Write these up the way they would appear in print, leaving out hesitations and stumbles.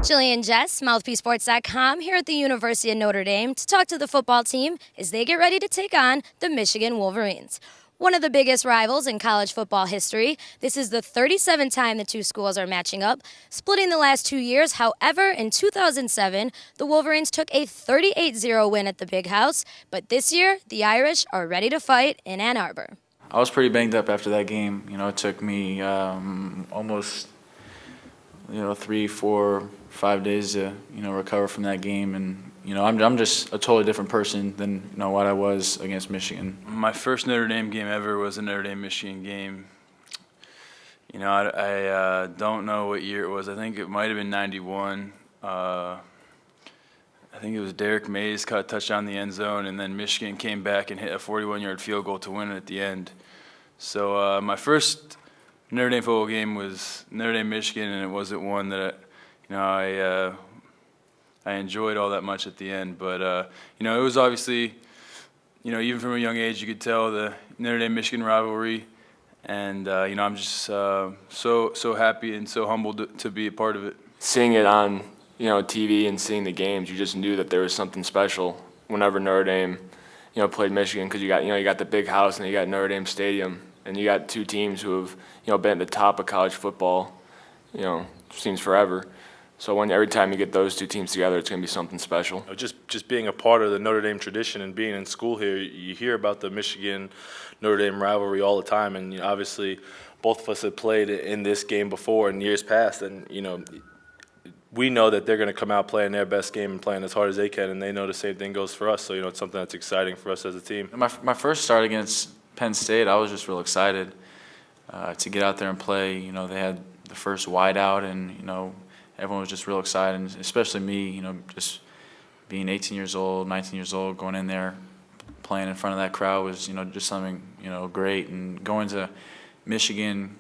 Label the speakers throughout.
Speaker 1: Jillian Jesk, MouthPieCeSports.com, here at the University of Notre Dame to talk to the football team as they get ready to take on the Michigan Wolverines. One of the biggest rivals in college football history. This is the 37th time the two schools are matching up, splitting the last 2 years. However, in 2007, the Wolverines took a 38-0 win at the Big House, but this year, the Irish are ready to fight in Ann Arbor.
Speaker 2: I was pretty banged up after that game. It took me almost 3, 4, 5 days to recover from that game, and I'm just a totally different person than what I was against Michigan.
Speaker 3: My first Notre Dame game ever was a Notre Dame Michigan game. I don't know what year it was. I think it might have been '91. I think it was Derek Mays caught a touchdown in the end zone, and then Michigan came back and hit a 41-yard field goal to win it at the end. So my first Notre Dame football game was Notre Dame Michigan, and it wasn't one that I enjoyed all that much at the end. But it was obviously, even from a young age, you could tell the Notre Dame Michigan rivalry, and I'm just so happy and so humbled to be a part of it.
Speaker 4: Seeing it on TV and seeing the games, you just knew that there was something special whenever Notre Dame played Michigan, because you got the Big House and you got Notre Dame Stadium, and you got two teams who have been at the top of college football seems forever. So every time you get those two teams together, it's going to be something special.
Speaker 5: Just being a part of the Notre Dame tradition and being in school here, you hear about the Michigan-Notre Dame rivalry all the time, and obviously both of us have played in this game before in years past, and we know that they're going to come out playing their best game and playing as hard as they can, and they know the same thing goes for us. So it's something that's exciting for us as a team.
Speaker 2: My first start against Penn State, I was just real excited to get out there and play. They had the first wide out, and everyone was just real excited, and especially me, just being 18 years old, 19 years old, going in there, playing in front of that crowd was, just something, great. And going to Michigan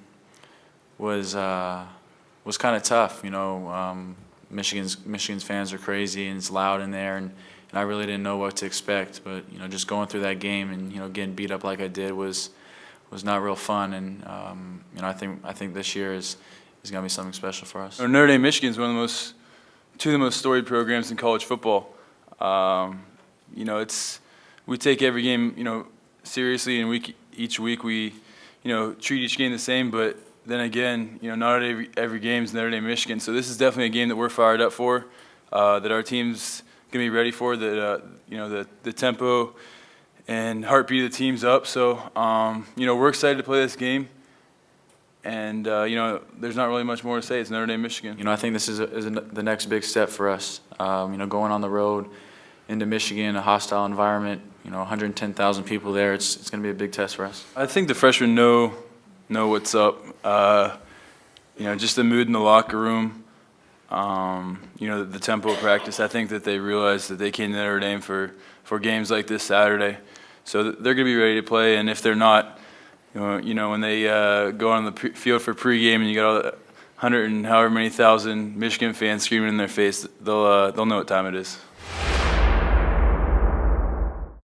Speaker 2: was kind of tough. Michigan's fans are crazy, and it's loud in there, and I really didn't know what to expect. But just going through that game and getting beat up like I did was not real fun. And I think this year is going to be something special for us.
Speaker 3: Notre Dame Michigan is two of the most storied programs in college football. We take every game seriously, and each week we treat each game the same. But then again, not every game is Notre Dame Michigan. So this is definitely a game that we're fired up for, that our team's gonna be ready for. That the tempo and heartbeat of the team's up. So we're excited to play this game. And there's not really much more to say. It's Notre Dame, Michigan.
Speaker 2: I think this is the next big step for us. Going on the road into Michigan, a hostile environment. 110,000 people there. It's going to be a big test for us.
Speaker 3: I think the freshmen know what's up. Just the mood in the locker room. The tempo of practice. I think that they realize that they came to Notre Dame for games like this Saturday, so they're going to be ready to play. And if they're not, when they go on the field for pregame and you got all the 100 and however many thousand Michigan fans screaming in their face, they'll know what time it is.